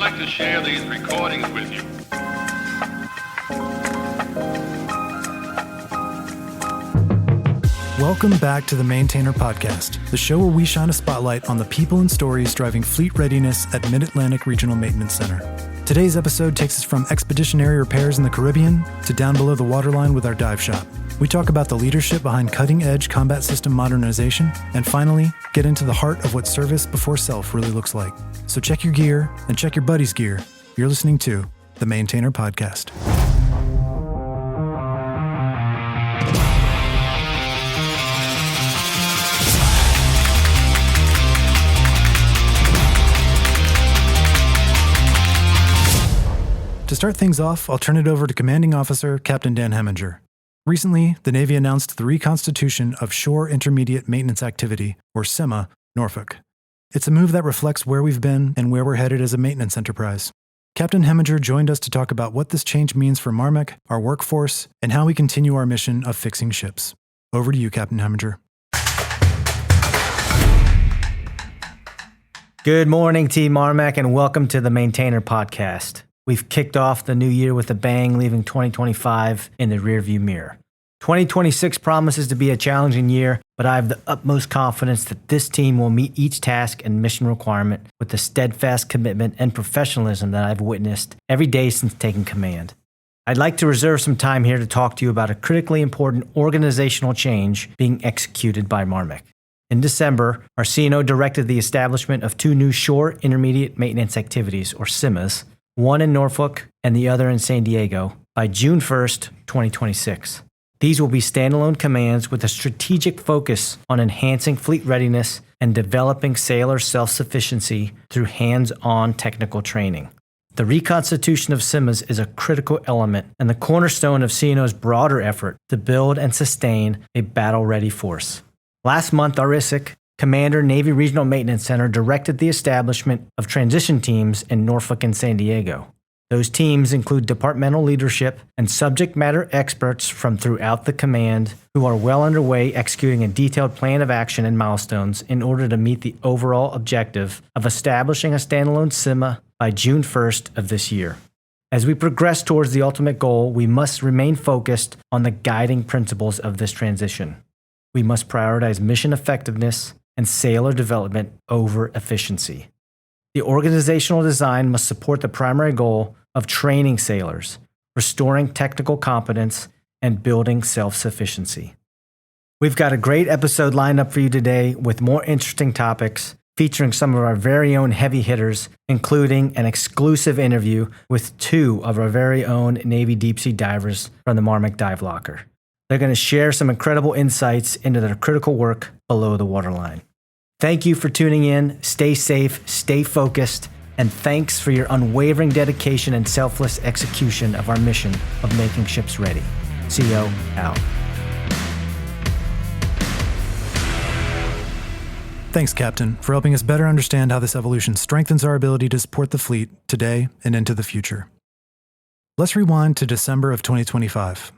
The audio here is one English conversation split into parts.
like to share these recordings with you. Welcome back to the Maintainer Podcast, the show where we shine a spotlight on the people and stories driving fleet readiness at Mid-Atlantic Regional Maintenance Center. Today's episode takes us from expeditionary repairs in the Caribbean to down below the waterline with our dive shop. We talk about the leadership behind cutting-edge combat system modernization, and finally, get into the heart of what service before self really looks like. So check your gear and check your buddy's gear. You're listening to the Maintainer Podcast. To start things off, I'll turn it over to Commanding Officer Captain Dan Hemminger. Recently, the Navy announced the reconstitution of Shore Intermediate Maintenance Activity, or SIMA, Norfolk. It's a move that reflects where we've been and where we're headed as a maintenance enterprise. Captain Hemminger joined us to talk about what this change means for MARMC, our workforce, and how we continue our mission of fixing ships. Over to you, Captain Hemminger. Good morning, Team MARMC, and welcome to the Maintainer Podcast. We've kicked off the new year with a bang, leaving 2025 in the rearview mirror. 2026 promises to be a challenging year, but I have the utmost confidence that this team will meet each task and mission requirement with the steadfast commitment and professionalism that I've witnessed every day since taking command. I'd like to reserve some time here to talk to you about a critically important organizational change being executed by MARMC. In December, our CNO directed the establishment of two new Shore Intermediate Maintenance Activities, or SIMAs, one in Norfolk and the other in San Diego, by June 1st, 2026. These will be standalone commands with a strategic focus on enhancing fleet readiness and developing sailor self-sufficiency through hands-on technical training. The reconstitution of SIMAs is a critical element and the cornerstone of CNO's broader effort to build and sustain a battle-ready force. Last month, our ISIC, Commander Navy Regional Maintenance Center, directed the establishment of transition teams in Norfolk and San Diego. Those teams include departmental leadership and subject matter experts from throughout the command who are well underway executing a detailed plan of action and milestones in order to meet the overall objective of establishing a standalone SIMA by June 1st of this year. As we progress towards the ultimate goal, we must remain focused on the guiding principles of this transition. We must prioritize mission effectiveness and sailor development over efficiency. The organizational design must support the primary goal of training sailors, restoring technical competence, and building self-sufficiency. We've got a great episode lined up for you today with more interesting topics featuring some of our very own heavy hitters, including an exclusive interview with two of our very own Navy deep sea divers from the MARMC Dive Locker. They're going to share some incredible insights into their critical work below the waterline. Thank you for tuning in. Stay safe, stay focused, and thanks for your unwavering dedication and selfless execution of our mission of making ships ready. CO out. Thanks, Captain, for helping us better understand how this evolution strengthens our ability to support the fleet today and into the future. Let's rewind to December of 2025.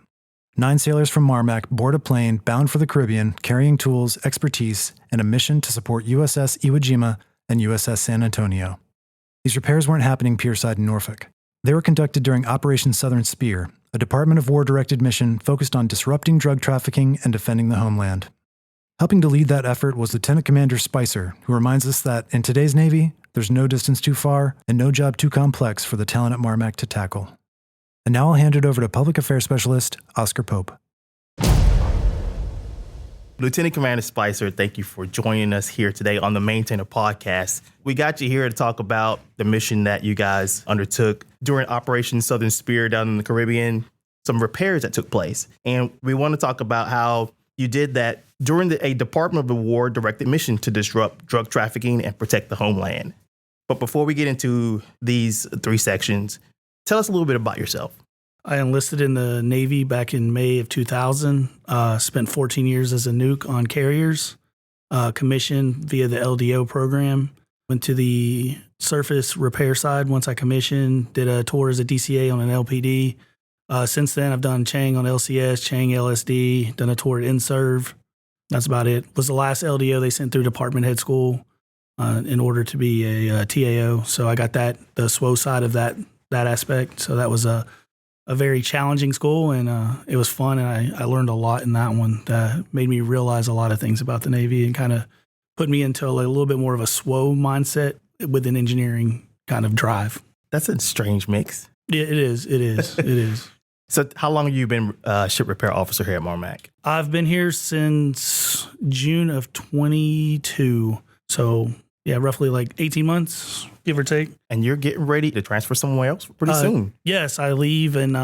9 sailors from MARMC board a plane bound for the Caribbean, carrying tools, expertise, and a mission to support USS Jima and USS San Antonio. These repairs weren't happening pierside in Norfolk. They were conducted during Operation Southern Spear, a Department of War-directed mission focused on disrupting drug trafficking and defending the homeland. Helping to lead that effort was Lieutenant Commander Spicer, who reminds us that in today's Navy, there's no distance too far and no job too complex for the talent at MARMC to tackle. And now I'll hand it over to Public Affairs Specialist Oscar Pope. Lieutenant Commander Spicer, thank you for joining us here today on the Maintainer Podcast. We got you here to talk about the mission that you guys undertook during Operation Southern Spear down in the Caribbean, some repairs that took place. And we want to talk about how you did that during a Department of War-directed mission to disrupt drug trafficking and protect the homeland. But before we get into these 3 sections, tell us a little bit about yourself. I enlisted in the Navy back in May of 2000, spent 14 years as a nuke on carriers, commissioned via the LDO program, went to the surface repair side once I commissioned, did a tour as a DCA on an LPD. Since then, I've done Chang on LCS, Chang LSD, done a tour at InServ. That's about it. Was the last LDO they sent through department head school. in order to be a TAO. So I got the SWO side of that aspect. So that was a very challenging school, and it was fun, and I learned a lot in that one that made me realize a lot of things about the Navy and kind of put me into a little bit more of a SWO mindset with an engineering kind of drive. That's a strange mix. Yeah, it is. It is. So how long have you been ship repair officer here at MARMC? I've been here since June of 22. So yeah, roughly like 18 months, give or take. And you're getting ready to transfer somewhere else pretty soon. Yes, I leave in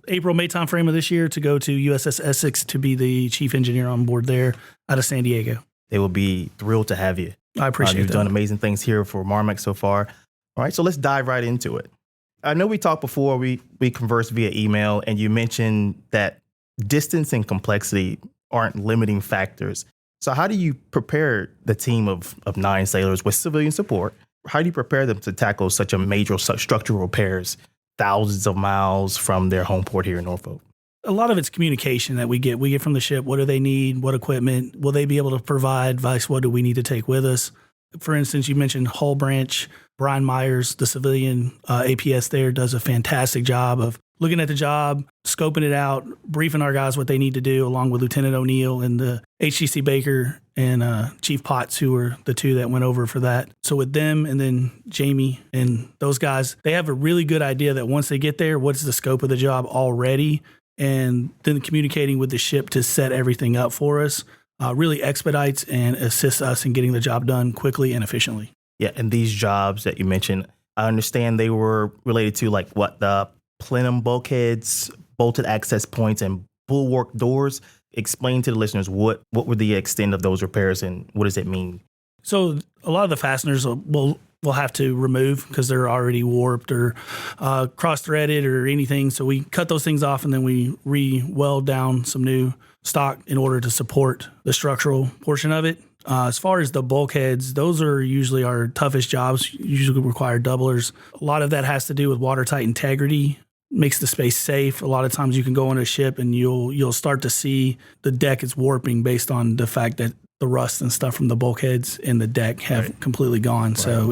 April, May timeframe of this year to go to USS Essex to be the chief engineer on board there out of San Diego. They will be thrilled to have you. I appreciate it. You've done amazing things here for MARMC so far. All right, so let's dive right into it. I know we talked before, we conversed via email, and you mentioned that distance and complexity aren't limiting factors. So how do you prepare the team of 9 sailors with civilian support? How do you prepare them to tackle such a major structural repairs thousands of miles from their home port here in Norfolk? A lot of it's communication that we get. We get from the ship, what do they need? What equipment? Will they be able to provide? Vice, what do we need to take with us? For instance, you mentioned Hull Branch. Brian Myers, the civilian APS there, does a fantastic job of looking at the job, scoping it out, briefing our guys what they need to do, along with Lieutenant O'Neill and the HGC Baker and Chief Potts, who were the 2 that went over for that. So with them and then Jamie and those guys, they have a really good idea that once they get there, what's the scope of the job already, and then communicating with the ship to set everything up for us really expedites and assists us in getting the job done quickly and efficiently. Yeah, and these jobs that you mentioned, I understand they were related to like what the plenum bulkheads, bolted access points, and bulwark doors. Explain to the listeners what were the extent of those repairs and what does it mean? So a lot of the fasteners we'll have to remove because they're already warped or cross-threaded or anything. So we cut those things off and then we re-weld down some new stock in order to support the structural portion of it. As far as the bulkheads, those are usually our toughest jobs, usually require doublers. A lot of that has to do with watertight integrity, makes the space safe. A lot of times you can go on a ship and you'll start to see the deck is warping based on the fact that the rust and stuff from the bulkheads and the deck have completely gone. Right. So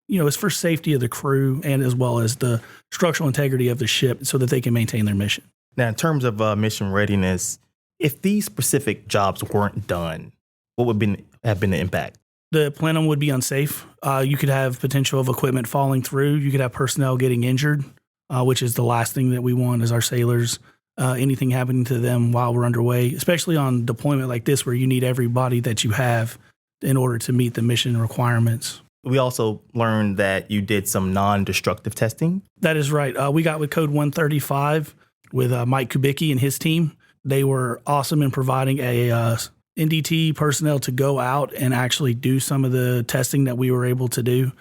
it's for safety of the crew and as well as the structural integrity of the ship so that they can maintain their mission. Now, in terms of mission readiness, if these specific jobs weren't done, what would have been the impact? The plenum would be unsafe. You could have potential of equipment falling through. You could have personnel getting injured, which is the last thing that we want as our sailors. Anything happening to them while we're underway, especially on deployment like this where you need everybody that you have in order to meet the mission requirements. We also learned that you did some non-destructive testing. That is right. We got with Code 135 with Mike Kubicki and his team. They were awesome in providing a NDT personnel to go out and actually do some of the testing that we were able to do,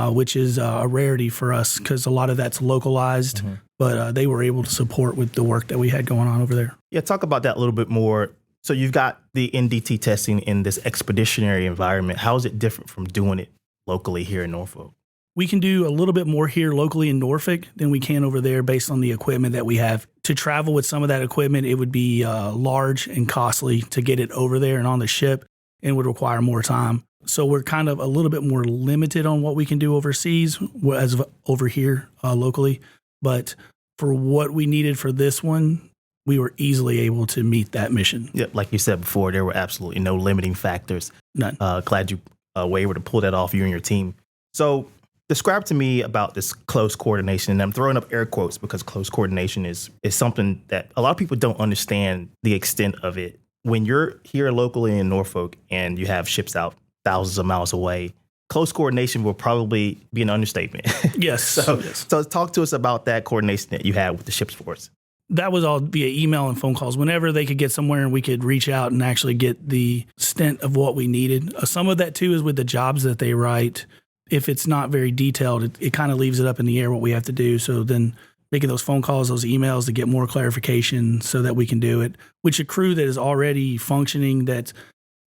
which is a rarity for us because a lot of that's localized, but they were able to support with the work that we had going on over there. Yeah, talk about that a little bit more. So you've got the NDT testing in this expeditionary environment. How is it different from doing it locally here in Norfolk? We can do a little bit more here locally in Norfolk than we can over there based on the equipment that we have. To travel with some of that equipment, it would be large and costly to get it over there and on the ship and would require more time. So we're kind of a little bit more limited on what we can do overseas as over here locally. But for what we needed for this one, we were easily able to meet that mission. Yeah, like you said before, there were absolutely no limiting factors. None. Glad you were able to pull that off, you and your team. So describe to me about this close coordination. And I'm throwing up air quotes because close coordination is something that a lot of people don't understand the extent of it. When you're here locally in Norfolk and you have ships out thousands of miles away, close coordination will probably be an understatement. Yes. So talk to us about that coordination that you had with the ship's force. That was all via email and phone calls. Whenever they could get somewhere and we could reach out and actually get the extent of what we needed. Some of that, too, is with the jobs that they write. If it's not very detailed, it kind of leaves it up in the air what we have to do. So then making those phone calls, those emails to get more clarification so that we can do it, which a crew that is already functioning, that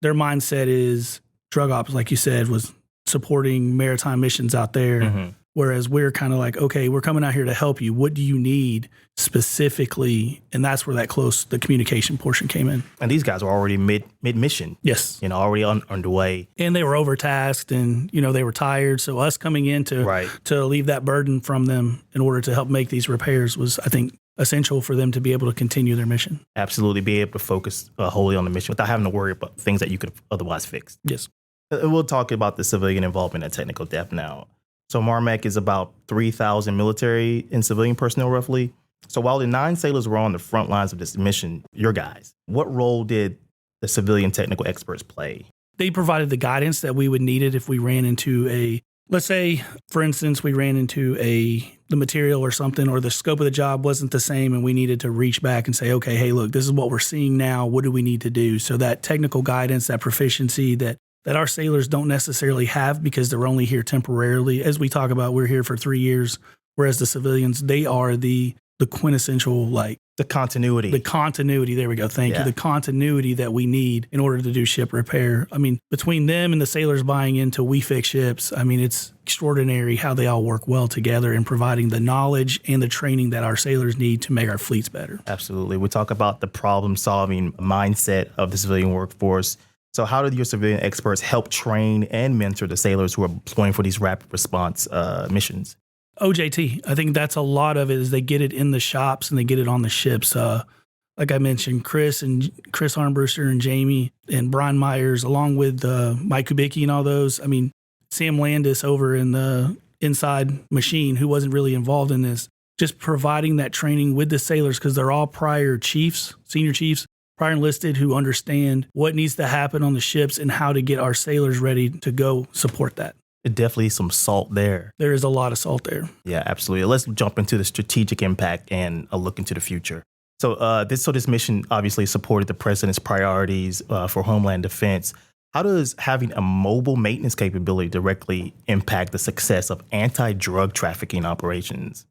their mindset is drug ops, like you said, was supporting maritime missions out there. Whereas we're kind of like, okay, we're coming out here to help you. What do you need specifically? And that's where the communication portion came in. And these guys were already mid-mission. Yes. Already underway. And they were overtasked and, they were tired. So us coming in to alleviate that burden from them in order to help make these repairs was, I think, essential for them to be able to continue their mission. Absolutely. Be able to focus wholly on the mission without having to worry about things that you could have otherwise fixed. Yes. We'll talk about the civilian involvement at technical depth now. So MARMC is about 3,000 military and civilian personnel, roughly. So while the 9 sailors were on the front lines of this mission, your guys, what role did the civilian technical experts play? They provided the guidance that we would need it if we ran into let's say, for instance, we ran into the material or something, or the scope of the job wasn't the same and we needed to reach back and say, okay, hey, look, this is what we're seeing now. What do we need to do? So that technical guidance, that proficiency that our sailors don't necessarily have because they're only here temporarily. As we talk about, we're here for 3 years, whereas the civilians, they are the quintessential, the continuity. The continuity, there we go, thank you. The continuity that we need in order to do ship repair. I mean, between them and the sailors buying into We Fix Ships, I mean, it's extraordinary how they all work well together in providing the knowledge and the training that our sailors need to make our fleets better. Absolutely. We talk about the problem-solving mindset of the civilian workforce. So how did your civilian experts help train and mentor the sailors who are deploying for these rapid response missions? OJT. I think that's a lot of it is they get it in the shops and they get it on the ships. Like I mentioned, Chris Armbruster and Jamie and Brian Myers, along with Mike Kubicki and all those. I mean, Sam Landis over in the inside machine, who wasn't really involved in this, just providing that training with the sailors because they're all prior chiefs, senior chiefs, prior enlisted who understand what needs to happen on the ships and how to get our sailors ready to go support that. Definitely some salt there. There is a lot of salt there. Yeah, absolutely. Let's jump into the strategic impact and a look into the future. So this mission obviously supported the president's priorities for homeland defense. How does having a mobile maintenance capability directly impact the success of anti-drug trafficking operations?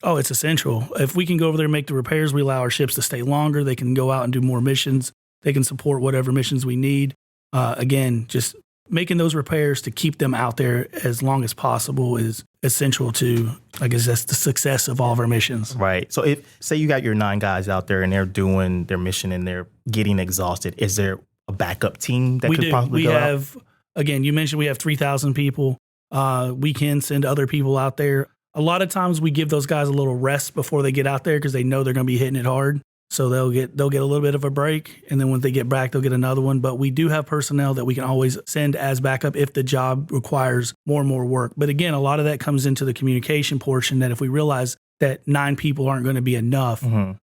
Oh, it's essential. If we can go over there and make the repairs, we allow our ships to stay longer. They can go out and do more missions. They can support whatever missions we need. Again, just making those repairs to keep them out there as long as possible is essential to, I guess, that's the success of all of our missions. Right. So if, say you got your 9 guys out there and they're doing their mission and they're getting exhausted, is there a backup team that could possibly go out? Again, you mentioned we have 3,000 people. We can send other people out there. A lot of times we give those guys a little rest before they get out there because they know they're going to be hitting it hard. So they'll get a little bit of a break, and then when they get back, they'll get another one. But we do have personnel that we can always send as backup if the job requires more and more work. But again, a lot of that comes into the communication portion that if we realize that 9 people aren't going to be enough,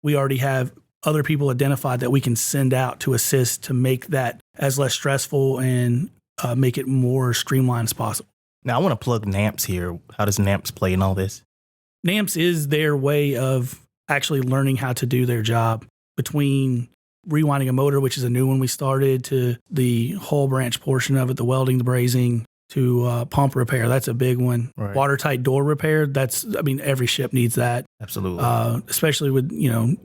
we already have other people identified that we can send out to assist to make that as less stressful and make it more streamlined as possible. Now, I want to plug NAMPS here. How does NAMPS play in all this? NAMPS is their way of actually learning how to do their job, between rewinding a motor, which is a new one we started, to the hull branch portion of it, the welding, the brazing, to pump repair. That's a big one. Right. Watertight door repair. Every ship needs that. Absolutely. Especially with,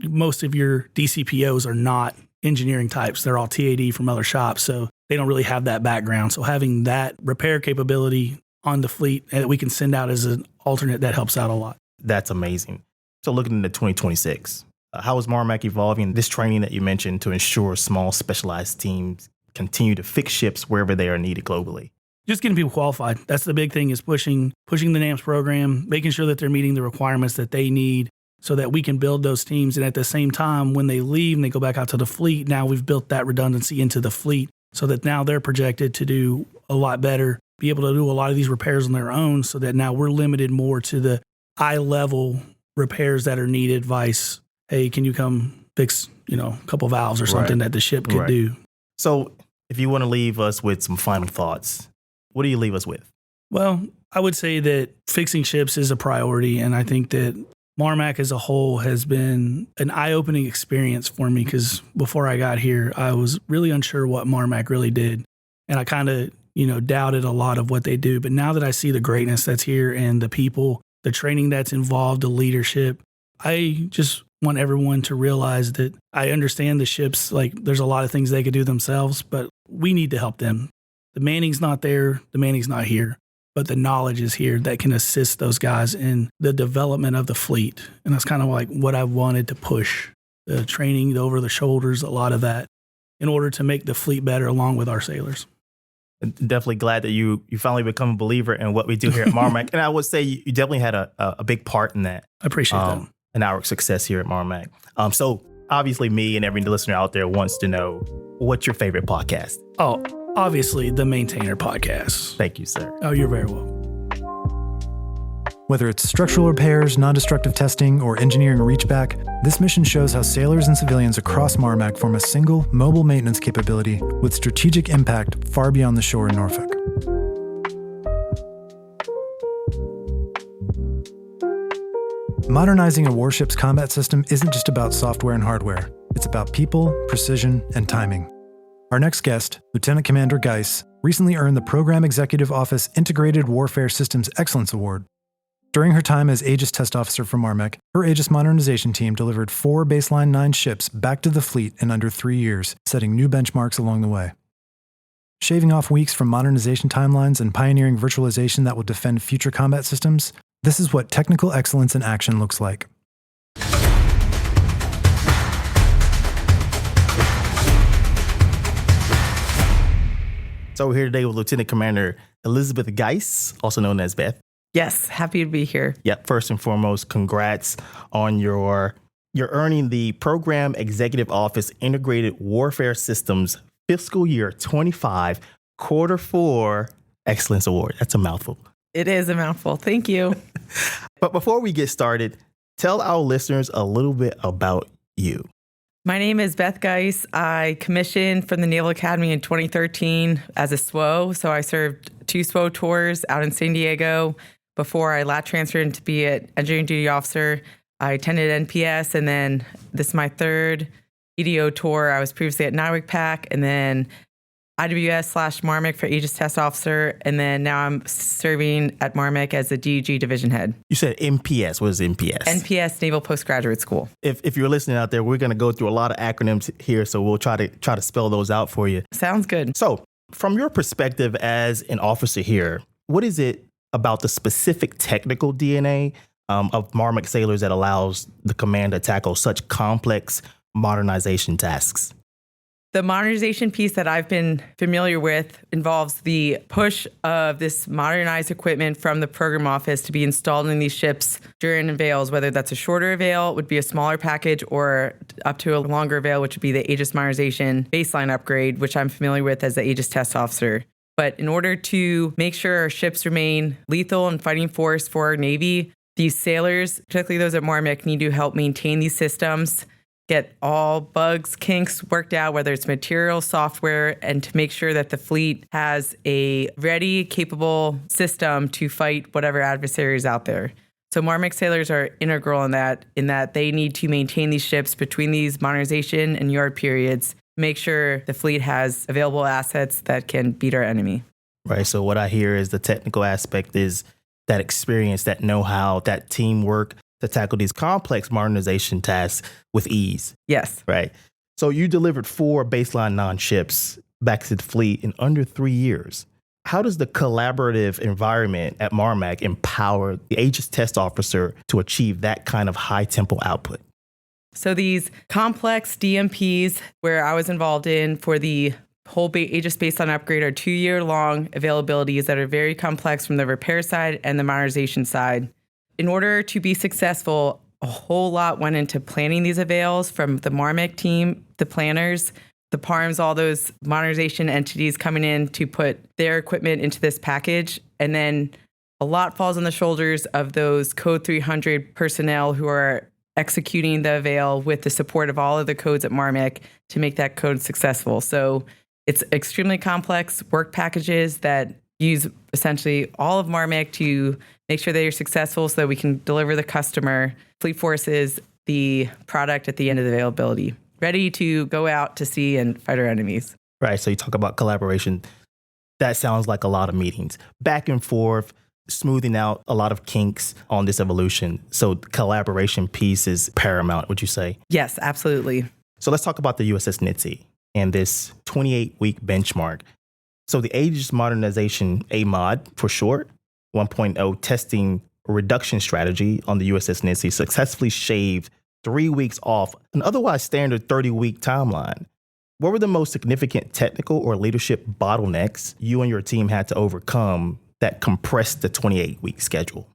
most of your DCPOs are not engineering types. They're all TAD from other shops. So they don't really have that background. So having that repair capability on the fleet that we can send out as an alternate, that helps out a lot. That's amazing. So looking into 2026, how is MARMC evolving this training that you mentioned to ensure small specialized teams continue to fix ships wherever they are needed globally? Just getting people qualified. That's the big thing, is pushing the NAMPS program, making sure that they're meeting the requirements that they need so that we can build those teams. And at the same time, when they leave and they go back out to the fleet, now we've built that redundancy into the fleet so that now they're projected to do a lot better, be able to do a lot of these repairs on their own, so that now we're limited more to the eye-level repairs that are needed. Vice, hey, can you come fix, a couple valves or something that the ship could do? So if you want to leave us with some final thoughts, what do you leave us with? Well, I would say that fixing ships is a priority, and I think that MARMC as a whole has been an eye-opening experience for me, because before I got here, I was really unsure what MARMC really did, and I kind of, doubted a lot of what they do. But now that I see the greatness that's here and the people, the training that's involved, the leadership, I just want everyone to realize that I understand the ships, there's a lot of things they could do themselves, but we need to help them. The manning's not there. The manning's not here. but the knowledge is here that can assist those guys in the development of the fleet. And that's kind of like what I wanted to push, the training, the over the shoulders, a lot of that, in order to make the fleet better along with our sailors. Definitely glad that you finally become a believer in what we do here at MARMC. And I would say you definitely had a big part in that. I appreciate that. In our success here at MARMC. So obviously me and every listener out there wants to know, what's your favorite podcast? Oh, obviously the Maintainer podcast. Thank you, sir. Oh, you're very welcome. Whether it's structural repairs, non-destructive testing, or engineering reachback, this mission shows how sailors and civilians across MARMC form a single, mobile maintenance capability with strategic impact far beyond the shore in Norfolk. Modernizing a warship's combat system isn't just about software and hardware. It's about people, precision, and timing. Our next guest, Lieutenant Commander Geiss, recently earned the Program Executive Office Integrated Warfare Systems Excellence Award. During her time as Aegis Test Officer for MARMC, her Aegis modernization team delivered 4 Baseline 9 ships back to the fleet in under 3 years, setting new benchmarks along the way. Shaving off weeks from modernization timelines and pioneering virtualization that will defend future combat systems, this is what technical excellence in action looks like. So we're here today with Lieutenant Commander Elizabeth Geiss, also known as Beth. Yes, happy to be here. Yep. First and foremost, congrats on you're earning the Program Executive Office Integrated Warfare Systems Fiscal Year 25 Quarter 4 Excellence Award. That's a mouthful. It is a mouthful. Thank you. But before we get started, tell our listeners a little bit about you. My name is Beth Geiss. I commissioned from the Naval Academy in 2013 as a SWO. So I served 2 SWO tours out in San Diego before I lat transferred to be an engineering duty officer. I attended NPS, and then this is my 3rd EDO tour. I was previously at NIWC and then IWS/MARMC for Aegis Test Officer, and then now I'm serving at MARMC as the DEG Division Head. You said NPS. What is NPS? NPS, Naval Postgraduate School. If you're listening out there, we're going to go through a lot of acronyms here, so we'll try to spell those out for you. Sounds good. So, from your perspective as an officer here, what is it about the specific technical DNA of MARMC sailors that allows the command to tackle such complex modernization tasks? The modernization piece that I've been familiar with involves the push of this modernized equipment from the program office to be installed in these ships during avails, whether that's a shorter avail, would be a smaller package, or up to a longer avail, which would be the Aegis modernization baseline upgrade, which I'm familiar with as the Aegis test officer. But in order to make sure our ships remain lethal and fighting force for our Navy, these sailors, particularly those at MARMC, need to help maintain these systems, get all bugs, kinks worked out, whether it's material, software, and to make sure that the fleet has a ready, capable system to fight whatever adversary is out there. So MARMC sailors are integral in that they need to maintain these ships between these modernization and yard periods, make sure the fleet has available assets that can beat our enemy. Right. So what I hear is the technical aspect is that experience, that know-how, that teamwork to tackle these complex modernization tasks with ease. Yes. Right. So you delivered 4 Baseline 9 ships back to the fleet in under 3 years. How does the collaborative environment at MARMC empower the Aegis test officer to achieve that kind of high tempo output? So these complex DMPs where I was involved in for the whole Aegis baseline upgrade are 2-year-long availabilities that are very complex from the repair side and the modernization side. In order to be successful, a whole lot went into planning these avails from the MARMC team, the planners, the PARMs, all those modernization entities coming in to put their equipment into this package. And then a lot falls on the shoulders of those Code 300 personnel who are executing the avail with the support of all of the codes at MARMC to make that code successful. So it's extremely complex work packages that use essentially all of MARMC to make sure they are successful so that we can deliver the customer, Fleet Forces, the product at the end of the availability, ready to go out to sea and fight our enemies. Right. So you talk about collaboration. That sounds like a lot of meetings, back and forth, smoothing out a lot of kinks on this evolution. So the collaboration piece is paramount, would you say? Yes, absolutely. So let's talk about the USS Nitsy and this 28-week benchmark. So the Aegis Modernization, AMOD for short, 1.0 testing reduction strategy on the USS Nancy successfully shaved 3 weeks off an otherwise standard 30-week timeline. What were the most significant technical or leadership bottlenecks you and your team had to overcome that compressed the 28-week schedule?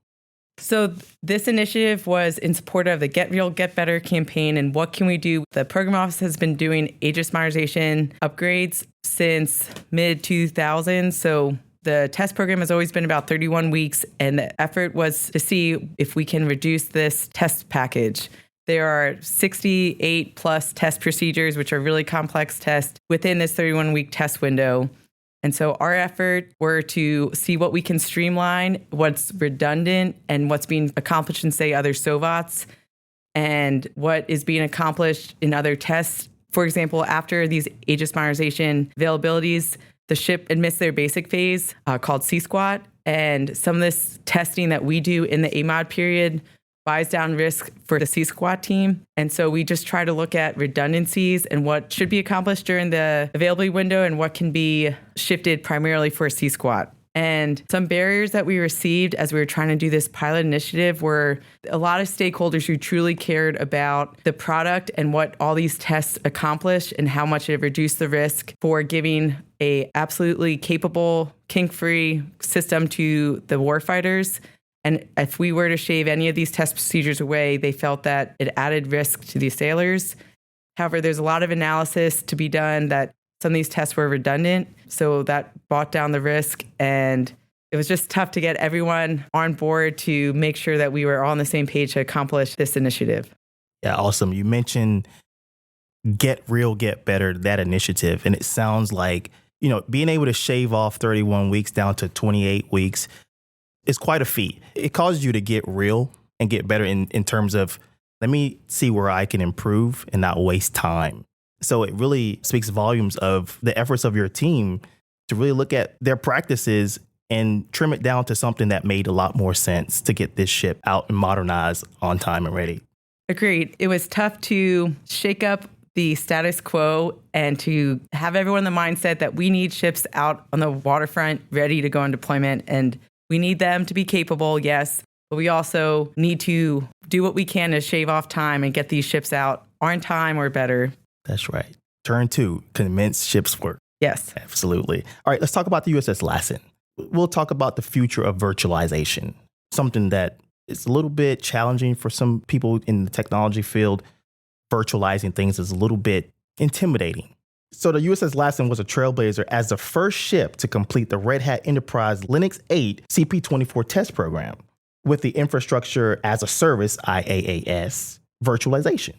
So this initiative was in support of the Get Real, Get Better campaign. And what can we do? The program office has been doing Aegis modernization upgrades since mid-2000s. So the test program has always been about 31 weeks. And the effort was to see if we can reduce this test package. There are 68 plus test procedures, which are really complex tests within this 31-week test window. And so our effort were to see what we can streamline, what's redundant, and what's being accomplished in, say, other SOVATs, and what is being accomplished in other tests. For example, after these Aegis modernization availabilities, the ship admits their basic phase called C-Squat, and some of this testing that we do in the AMOD period buys down risk for the C-Squat team. And so we just try to look at redundancies and what should be accomplished during the availability window and what can be shifted primarily for a C-Squat. And some barriers that we received as we were trying to do this pilot initiative were a lot of stakeholders who truly cared about the product and what all these tests accomplished and how much it reduced the risk for giving a absolutely capable, kink-free system to the warfighters. And if we were to shave any of these test procedures away, they felt that it added risk to the sailors. However, there's a lot of analysis to be done that some of these tests were redundant. So that brought down the risk. And it was just tough to get everyone on board to make sure that we were all on the same page to accomplish this initiative. Yeah, awesome. You mentioned Get Real, Get Better, that initiative. And it sounds like, being able to shave off 31 weeks down to 28 weeks is quite a feat. It causes you to get real and get better in terms of, let me see where I can improve and not waste time. So it really speaks volumes of the efforts of your team to really look at their practices and trim it down to something that made a lot more sense to get this ship out and modernized on time and ready. Agreed. It was tough to shake up the status quo and to have everyone in the mindset that we need ships out on the waterfront ready to go on deployment. And we need them to be capable, yes, but we also need to do what we can to shave off time and get these ships out on time or better. That's right. Turn 2, commence ship's work. Yes. Absolutely. All right, let's talk about the USS Lassen. We'll talk about the future of virtualization, something that is a little bit challenging for some people in the technology field. Virtualizing things is a little bit intimidating. So the USS Lassen was a trailblazer as the first ship to complete the Red Hat Enterprise Linux 8 CP24 test program with the Infrastructure as a Service, IaaS, virtualization.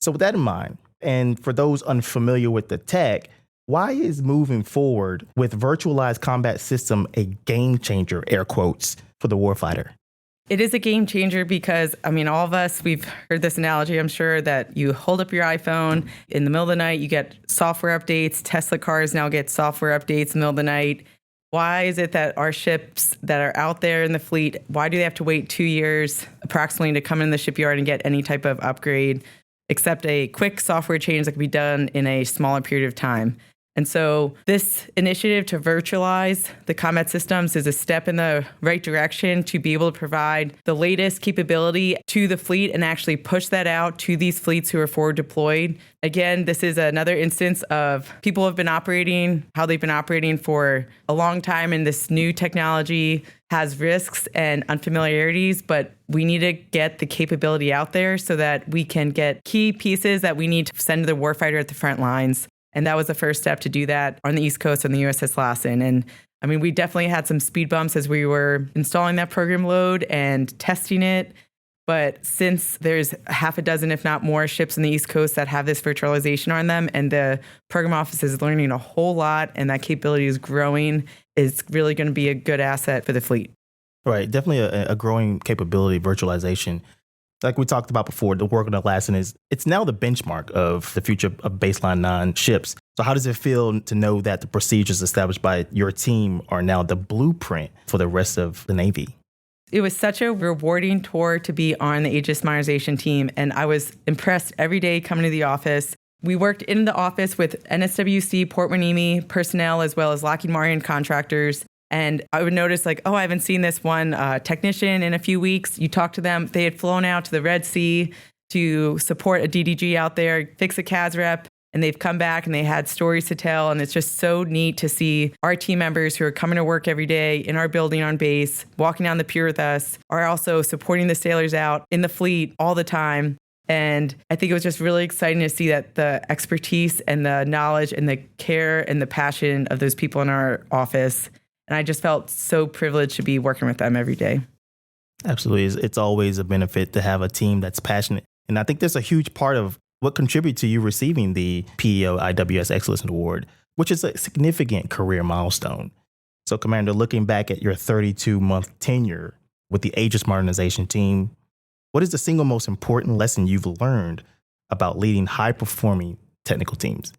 So with that in mind, and for those unfamiliar with the tech, why is moving forward with virtualized combat system a game changer, air quotes, for the warfighter? It is a game changer because, all of us, we've heard this analogy, I'm sure, that you hold up your iPhone in the middle of the night, you get software updates. Tesla cars now get software updates in the middle of the night. Why is it that our ships that are out there in the fleet, why do they have to wait 2 years approximately to come in the shipyard and get any type of upgrade, except a quick software change that can be done in a smaller period of time? And so this initiative to virtualize the combat systems is a step in the right direction to be able to provide the latest capability to the fleet and actually push that out to these fleets who are forward deployed. Again, this is another instance of people have been operating how they've been operating for a long time, and this new technology has risks and unfamiliarities, but we need to get the capability out there so that we can get key pieces that we need to send to the warfighter at the front lines. And that was the first step to do that on the East Coast on the USS Lassen. And we definitely had some speed bumps as we were installing that program load and testing it. But since there's half a dozen, if not more, ships on the East Coast that have this virtualization on them, and the program office is learning a whole lot, and that capability is growing, it's really going to be a good asset for the fleet. Right. Definitely a growing capability, virtualization. Like we talked about before, the work on the Lassen it's now the benchmark of the future of baseline 9 ships. So how does it feel to know that the procedures established by your team are now the blueprint for the rest of the Navy? It was such a rewarding tour to be on the Aegis modernization team, and I was impressed every day coming to the office. We worked in the office with NSWC, Port Hueneme personnel, as well as Lockheed Martin contractors. And I would notice like, oh, I haven't seen this one technician in a few weeks. You talk to them. They had flown out to the Red Sea to support a DDG out there, fix a CAS rep. And they've come back and they had stories to tell. And it's just so neat to see our team members who are coming to work every day in our building on base, walking down the pier with us, are also supporting the sailors out in the fleet all the time. And I think it was just really exciting to see that the expertise and the knowledge and the care and the passion of those people in our office. And I just felt so privileged to be working with them every day. Absolutely. It's always a benefit to have a team that's passionate. And I think there's a huge part of what contributed to you receiving the PEO IWS Excellence Award, which is a significant career milestone. So, Commander, looking back at your 32-month tenure with the Aegis modernization team, what is the single most important lesson you've learned about leading high-performing technical teams?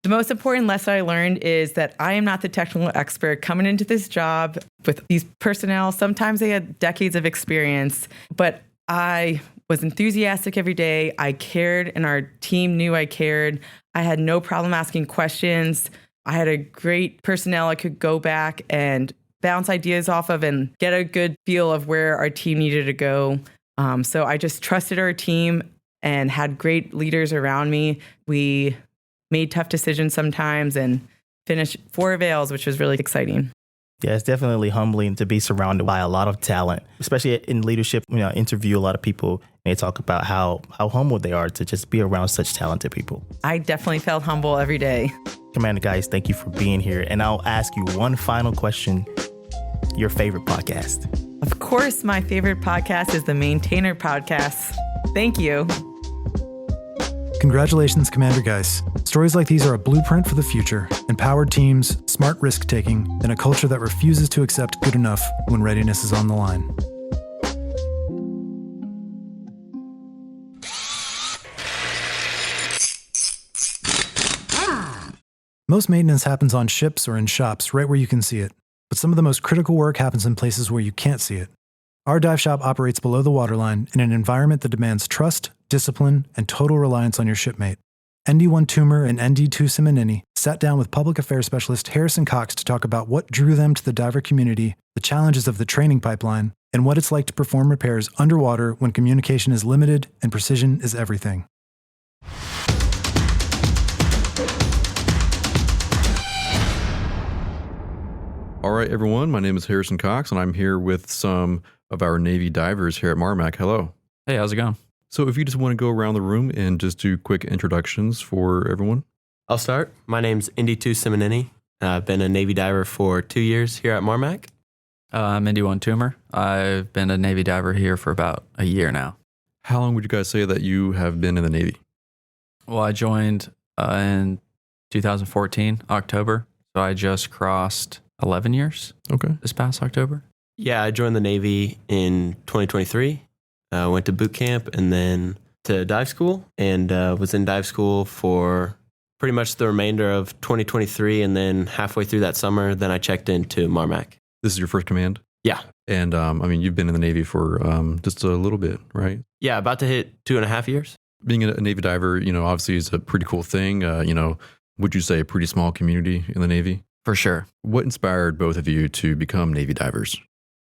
The most important lesson I learned is that I am not the technical expert coming into this job with these personnel. Sometimes they had decades of experience, but I was enthusiastic every day. I cared, and our team knew I cared. I had no problem asking questions. I had a great personnel I could go back and bounce ideas off of and get a good feel of where our team needed to go. So I just trusted our team and had great leaders around me. We made tough decisions sometimes and finished 4 avails, which was really exciting. Yeah, it's definitely humbling to be surrounded by a lot of talent, especially in leadership. I interview a lot of people and they talk about how humble they are to just be around such talented people. I definitely felt humble every day. Commander Geiss, thank you for being here. And I'll ask you one final question. Your favorite podcast? Of course, my favorite podcast is the Maintainer Podcast. Thank you. Congratulations, Commander Geiss. Stories like these are a blueprint for the future: empowered teams, smart risk-taking, and a culture that refuses to accept good enough when readiness is on the line. Most maintenance happens on ships or in shops right where you can see it, but some of the most critical work happens in places where you can't see it. Our dive shop operates below the waterline in an environment that demands trust, discipline, and total reliance on your shipmate. ND1 Toomer and ND2 Simonini sat down with public affairs specialist Harrison Cox to talk about what drew them to the diver community, the challenges of the training pipeline, and what it's like to perform repairs underwater when communication is limited and precision is everything. All right, everyone. My name is Harrison Cox, and I'm here with some of our Navy divers here at MARMC. Hello. Hey, how's it going? So if you just want to go around the room and just do quick introductions for everyone. I'll start. My name's ND2 Simonini. I've been a Navy diver for 2 years here at MARMC. I'm ND1 Toomer. I've been a Navy diver here for about a year now. How long would you guys say that you have been in the Navy? Well, I joined in 2014, October. So I just crossed 11 years this past October. Yeah, I joined the Navy in 2023. Went to boot camp and then to dive school, and was in dive school for pretty much the remainder of 2023. And then halfway through that summer, then I checked into MARMC. This is your first command? Yeah. And I mean, you've been in the Navy for just a little bit, right? Yeah, about to hit 2.5 years. Being a Navy diver, obviously is a pretty cool thing. Would you say a pretty small community in the Navy? For sure. What inspired both of you to become Navy divers?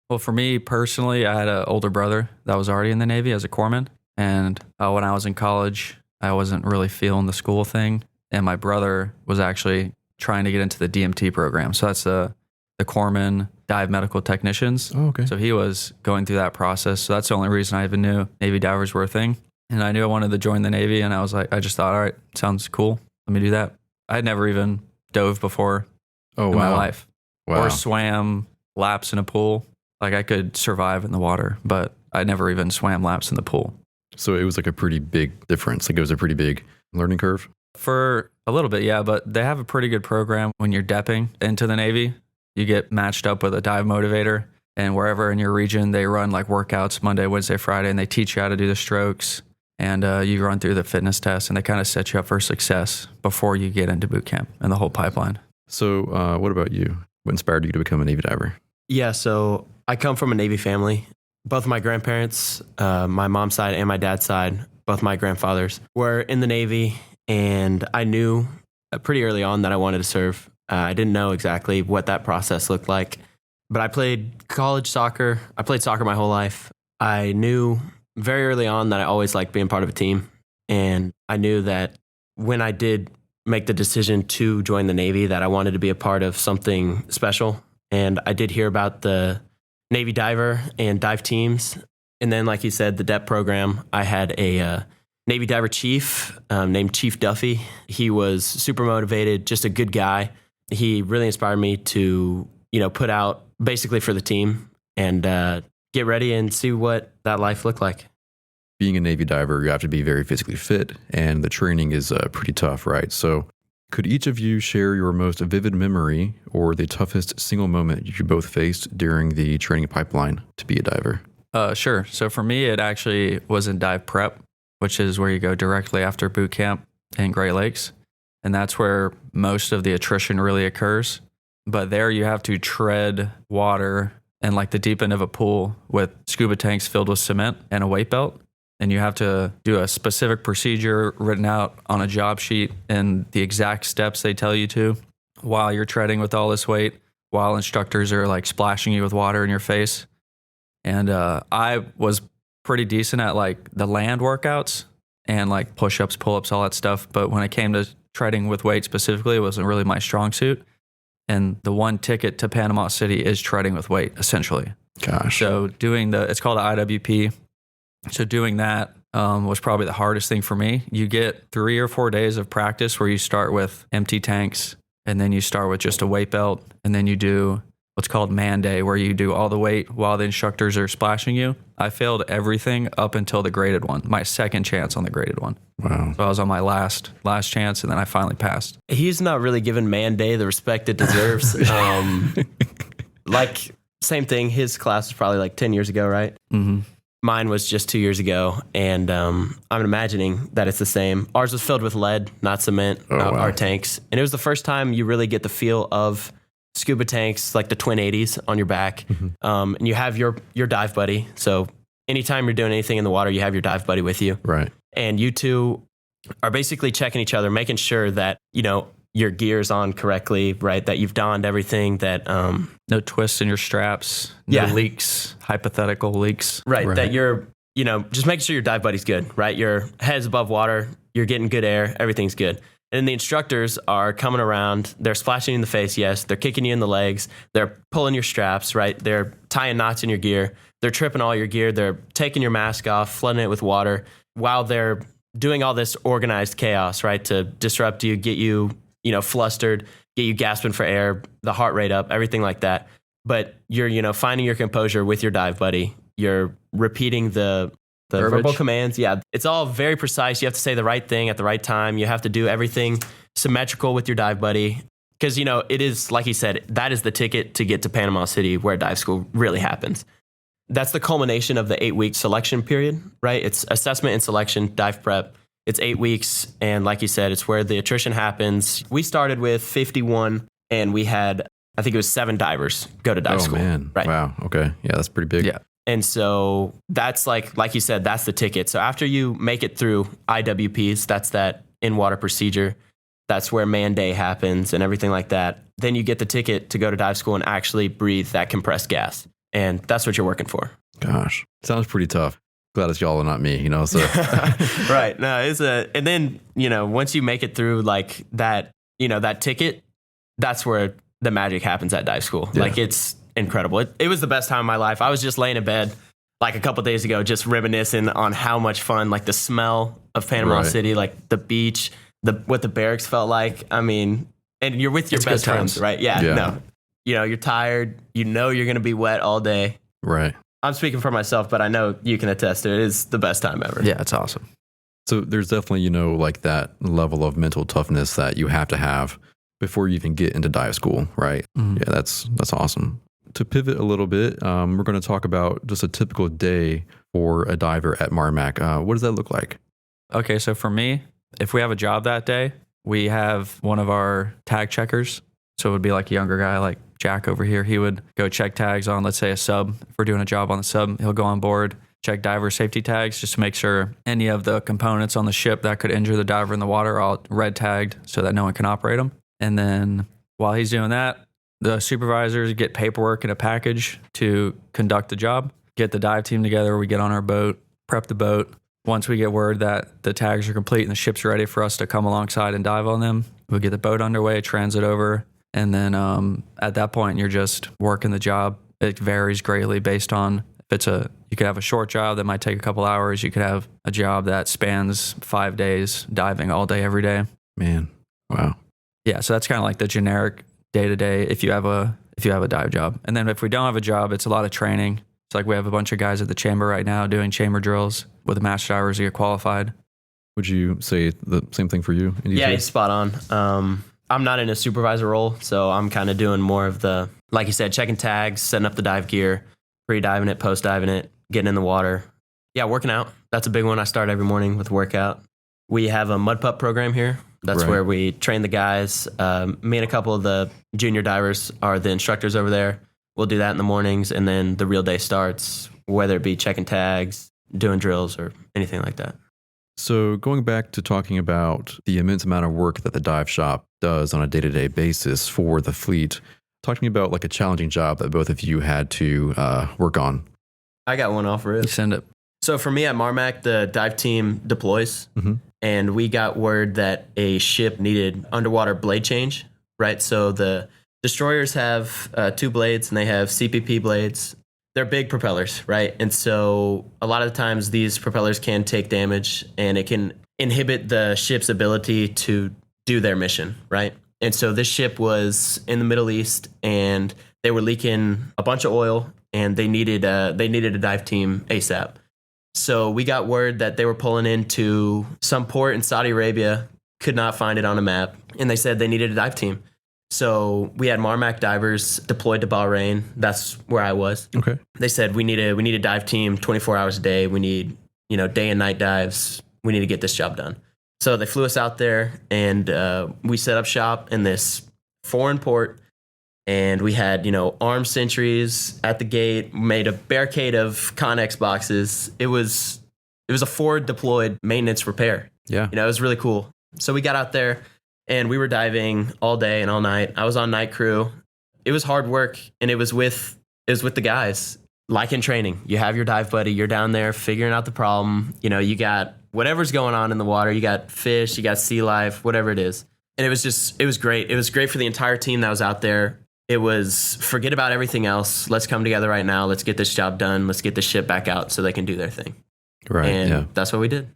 Well, for me personally, I had an older brother that was already in the Navy as a corpsman. And when I was in college, I wasn't really feeling the school thing. And my brother was actually trying to get into the DMT program. So that's the corpsman dive medical technicians. Oh, okay. So he was going through that process. So that's the only reason I even knew Navy divers were a thing. And I knew I wanted to join the Navy. And I just thought, all right, sounds cool. Let me do that. I had never even dove before in my life. Wow. Or swam laps in a pool. Like I could survive in the water, but I never even swam laps in the pool. So it was like a pretty big difference. Like it was a pretty big learning curve. For a little bit, yeah, but they have a pretty good program when you're depping into the Navy. You get matched up with a dive motivator, and wherever in your region, they run like workouts Monday, Wednesday, Friday, and they teach you how to do the strokes, and you run through the fitness test, and they kind of set you up for success before you get into boot camp and the whole pipeline. So what about you? What inspired you to become a Navy diver? Yeah, so I come from a Navy family. Both my grandparents, my mom's side and my dad's side, both my grandfathers were in the Navy. And I knew pretty early on that I wanted to serve I didn't know exactly what that process looked like, but I played college soccer. I played soccer my whole life. I knew very early on that I always liked being part of a team. And I knew that when I did make the decision to join the Navy, that I wanted to be a part of something special. And I did hear about the Navy diver and dive teams. And then, like you said, the DEP program, I had a Navy diver chief named Chief Duffy. He was super motivated, just a good guy. He really inspired me to, put out basically for the team and get ready and see what that life looked like. Being a Navy diver, you have to be very physically fit, and the training is pretty tough, right? So could each of you share your most vivid memory or the toughest single moment you both faced during the training pipeline to be a diver? Sure. So for me, it actually was in dive prep, which is where you go directly after boot camp in Great Lakes. And that's where most of the attrition really occurs. But there you have to tread water in like the deep end of a pool with scuba tanks filled with cement and a weight belt. And you have to do a specific procedure written out on a job sheet and the exact steps they tell you to while you're treading with all this weight, while instructors are like splashing you with water in your face. And I was pretty decent at like the land workouts and like push-ups, pull-ups, all that stuff. But when it came to treading with weight specifically, it wasn't really my strong suit. And the one ticket to Panama City is treading with weight, essentially. Gosh. So it's called an IWP. So doing that was probably the hardest thing for me. You get 3 or 4 days of practice where you start with empty tanks, and then you start with just a weight belt, and then you do what's called man day, where you do all the weight while the instructors are splashing you. I failed everything up until the graded one, my second chance on the graded one. Wow. So I was on my last chance, and then I finally passed. He's not really giving man day the respect it deserves. Like, same thing. His class was probably like 10 years ago, right? Mm-hmm. Mine was just 2 years ago, and I'm imagining that it's the same. Ours was filled with lead, not cement, wow. Our tanks. And it was the first time you really get the feel of scuba tanks, like the twin 80s on your back. Mm-hmm. And you have your dive buddy. So anytime you're doing anything in the water, you have your dive buddy with you. Right. And you two are basically checking each other, making sure that, your gear's on correctly, right? That you've donned everything, that no twists in your straps, no leaks, hypothetical leaks. Right. That you're, just making sure your dive buddy's good, right? Your head's above water, you're getting good air, everything's good. And the instructors are coming around, they're splashing you in the face, yes, they're kicking you in the legs, they're pulling your straps, right? They're tying knots in your gear, they're tripping all your gear, they're taking your mask off, flooding it with water, while they're doing all this organized chaos, right? To disrupt you, get you, flustered, get you gasping for air, the heart rate up, everything like that. But you're, finding your composure with your dive buddy. You're repeating the verbal commands. Yeah, it's all very precise. You have to say the right thing at the right time. You have to do everything symmetrical with your dive buddy. Because, it is, like he said, that is the ticket to get to Panama City where dive school really happens. That's the culmination of the 8-week selection period, right? It's assessment and selection, dive prep. It's 8 weeks. And like you said, it's where the attrition happens. We started with 51 and we had, I think it was 7 divers go to dive school. Oh, man. Right. Wow. Okay. Yeah, that's pretty big. Yeah. And so that's like you said, that's the ticket. So after you make it through IWPs, that's that in-water procedure. That's where man day happens and everything like that. Then you get the ticket to go to dive school and actually breathe that compressed gas. And that's what you're working for. Gosh, sounds pretty tough. Glad it's y'all and not me, so. Right. No, and then, once you make it through like that, that ticket, that's where the magic happens at dive school. Yeah. Like, it's incredible. It was the best time of my life. I was just laying in bed like a couple days ago, just reminiscing on how much fun, like the smell of Panama City, like the beach, what the barracks felt like. I mean, and you're with your best friends, right? Yeah. No, you're tired. You're going to be wet all day. Right. I'm speaking for myself, but I know you can attest to it. It's the best time ever. Yeah, it's awesome. So there's definitely, like that level of mental toughness that you have to have before you even get into dive school, right? Mm-hmm. Yeah, that's awesome. To pivot a little bit, we're going to talk about just a typical day for a diver at MARMC. What does that look like? Okay, so for me, if we have a job that day, we have one of our tag checkers. So it would be like a younger guy like Jack over here. He would go check tags on, let's say, a sub. If we're doing a job on the sub, he'll go on board, check diver safety tags just to make sure any of the components on the ship that could injure the diver in the water are all red tagged so that no one can operate them. And then While he's doing that, the supervisors get paperwork in a package to conduct the job, get the dive team together. We get on our boat, prep the boat. Once we get word that the tags are complete and the ship's ready for us to come alongside and dive on them, we'll get the boat underway, transit over. And then at that point, you're just working the job. It varies greatly based on if you could have a short job that might take a couple hours. You could have a job that spans 5 days, diving all day, every day. Man, wow. Yeah, so that's kind of like the generic day-to-day if you have a dive job. And then if we don't have a job, it's a lot of training. It's like we have a bunch of guys at the chamber right now doing chamber drills with the master divers to get qualified. Would you say the same thing for you? Yeah, it's spot on. I'm not in a supervisor role, so I'm kind of doing more of the, like you said, checking tags, setting up the dive gear, pre-diving it, post-diving it, getting in the water. Yeah, working out. That's a big one. I start every morning with workout. We have a mud pup program here. That's Right. where we train the guys. Me and a couple of the junior divers are the instructors over there. We'll do that in the mornings, and then the real day starts, whether it be checking tags, doing drills, or anything like that. So going back to talking about the immense amount of work that the dive shop does on a day-to-day basis for the fleet, talk to me about like a challenging job that both of you had to work on. I got one off rip. You send it. So for me at MARMC, the dive team deploys, and we got word that a ship needed underwater blade change, right? So the destroyers have 2 blades, and they have CPP blades. They're big propellers, right? And so a lot of the times these propellers can take damage, and it can inhibit the ship's ability to do their mission, right? And so this ship was in the Middle East, and they were leaking a bunch of oil, and they needed a dive team ASAP. So we got word that they were pulling into some port in Saudi Arabia, could not find it on a map, and they said they needed a dive team. So we had MARMC divers deployed to Bahrain. That's where I was. Okay. They said we need a dive team 24 hours a day. We need, day and night dives. We need to get this job done. So they flew us out there, and we set up shop in this foreign port, and we had, armed sentries at the gate, made a barricade of Connex boxes. It was a forward deployed maintenance repair. Yeah. It was really cool. So we got out there, and we were diving all day and all night. I was on night crew. It was hard work, and it was with the guys. Like in training, you have your dive buddy. You're down there figuring out the problem. You got whatever's going on in the water. You got fish, you got sea life, whatever it is. And it was great. It was great for the entire team that was out there. It was forget about everything else. Let's come together right now. Let's get this job done. Let's get the ship back out so they can do their thing. Right. And yeah. that's what we did.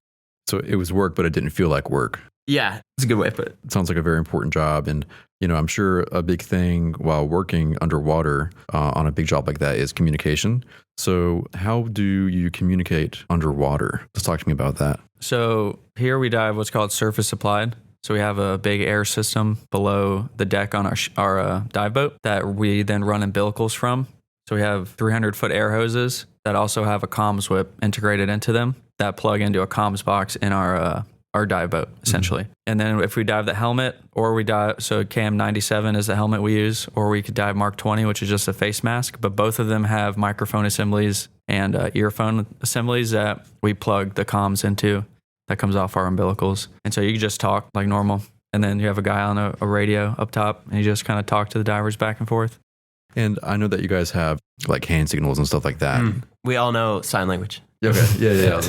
So it was work, but it didn't feel like work. Yeah, it's a good way to put it. It sounds like a very important job. And, I'm sure a big thing while working underwater on a big job like that is communication. So how do you communicate underwater? Let's talk to me about that. So here we dive what's called surface supplied. So we have a big air system below the deck on our dive boat that we then run umbilicals from. So we have 300-foot air hoses that also have a comms whip integrated into them that plug into a comms box in our dive boat, essentially. And then if we dive the helmet, or we dive, so KM 97 is the helmet we use, or we could dive Mark 20, which is just a face mask. But both of them have microphone assemblies and earphone assemblies that we plug the comms into that comes off our umbilicals. And so you can just talk like normal. And then you have a guy on a radio up top, and you just kind of talk to the divers back and forth. And I know that you guys have like hand signals and stuff like that. We all know sign language. Okay. Yeah.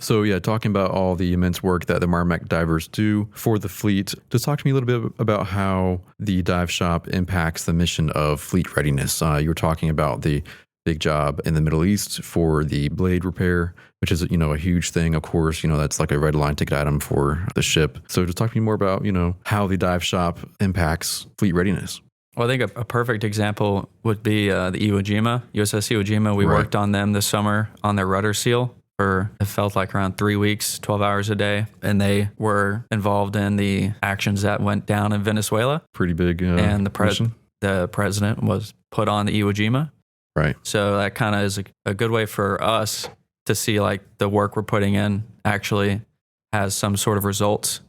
So yeah, talking about all the immense work that the MARMC divers do for the fleet, just talk to me a little bit about how the dive shop impacts the mission of fleet readiness. You were talking about the big job in the Middle East for the blade repair, which is, a huge thing. Of course, that's like a red line ticket item for the ship. So just talk to me more about, how the dive shop impacts fleet readiness. Well, I think a perfect example would be the Iwo Jima, USS Iwo Jima. We worked on them this summer on their rudder seal for, it felt like around 3 weeks, 12 hours a day. And they were involved in the actions that went down in Venezuela. Pretty big and mission. the president was put on the Iwo Jima. Right. So that kind of is a good way for us to see like the work we're putting in actually has some sort of results.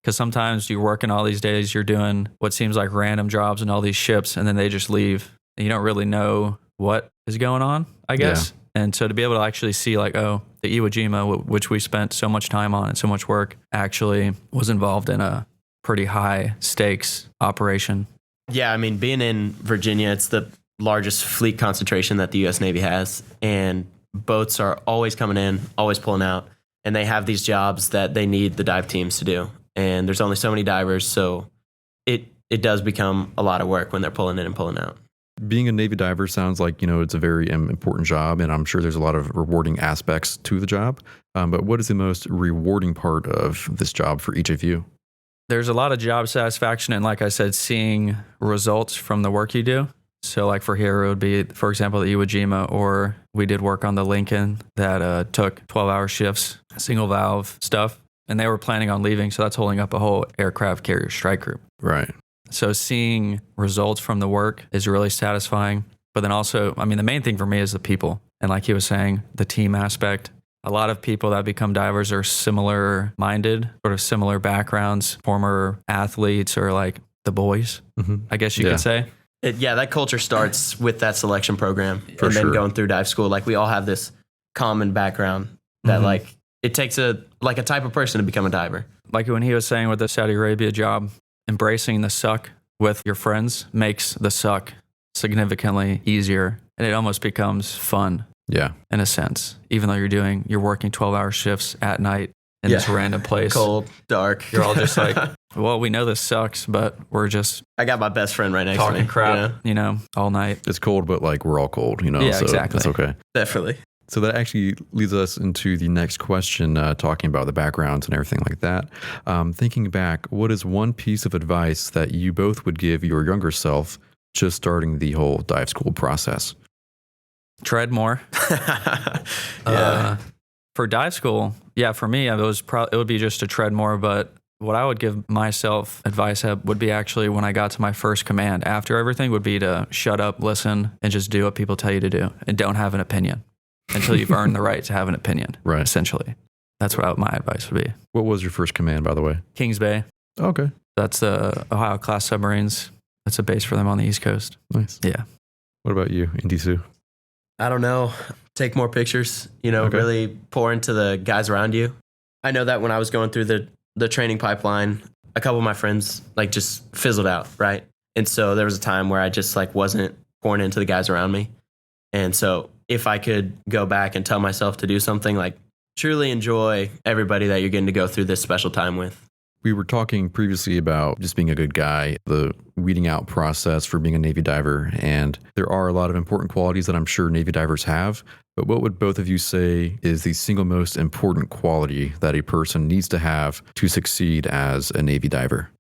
Because sometimes you're working all these days, you're doing what seems like random jobs in all these ships, and then they just leave. And you don't really know what is going on, I guess. Yeah. And so to be able to actually see like, oh, the Iwo Jima, which we spent so much time on and so much work, actually was involved in a pretty high stakes operation. Yeah, I mean, being in Virginia, it's the largest fleet concentration that the U.S. Navy has, and boats are always coming in, always pulling out, and they have these jobs that they need the dive teams to do. And there's only so many divers, so it does become a lot of work when they're pulling in and pulling out. Being a Navy diver sounds like, it's a very important job, and I'm sure there's a lot of rewarding aspects to the job. But what is the most rewarding part of this job for each of you? There's a lot of job satisfaction and, like I said, seeing results from the work you do. So like for here, it would be, for example, the Iwo Jima, or we did work on the Lincoln that took 12-hour shifts, single valve stuff, and they were planning on leaving. So that's holding up a whole aircraft carrier strike group. Right. So seeing results from the work is really satisfying. But then also, I mean, the main thing for me is the people. And like he was saying, the team aspect. A lot of people that become divers are similar minded, sort of similar backgrounds, former athletes or like the boys, I guess you could say. That culture starts with that selection program For and then sure. going through dive school. Like we all have this common background that like it takes a type of person to become a diver. Like when he was saying with the Saudi Arabia job, embracing the suck with your friends makes the suck significantly easier, and it almost becomes fun. Yeah. In a sense, even though you're working 12-hour shifts at night in this random place. Cold, dark. You're all just like, well, we know this sucks, but we're just I got my best friend right next to me. talking crap, all night. It's cold, but like we're all cold, Yeah, so exactly. It's okay. Definitely. So that actually leads us into the next question, talking about the backgrounds and everything like that. Thinking back, what is one piece of advice that you both would give your younger self just starting the whole dive school process? Tread more. For dive school, for me, it would be just to tread more. But what I would give myself advice would be actually when I got to my first command after everything would be to shut up, listen, and just do what people tell you to do, and don't have an opinion until you've earned the right to have an opinion. Right. Essentially, that's what my advice would be. What was your first command, by the way? Kings Bay. Okay. That's the Ohio class submarines. That's a base for them on the East Coast. Nice. Yeah. What about you, Indy Sue? I don't know. Take more pictures, really pour into the guys around you. I know that when I was going through the training pipeline, a couple of my friends just fizzled out, right? And so there was a time where I just wasn't pouring into the guys around me. And so if I could go back and tell myself to do something, truly enjoy everybody that you're getting to go through this special time with. We were talking previously about just being a good guy, the weeding out process for being a Navy diver, and there are a lot of important qualities that I'm sure Navy divers have, but what would both of you say is the single most important quality that a person needs to have to succeed as a Navy diver?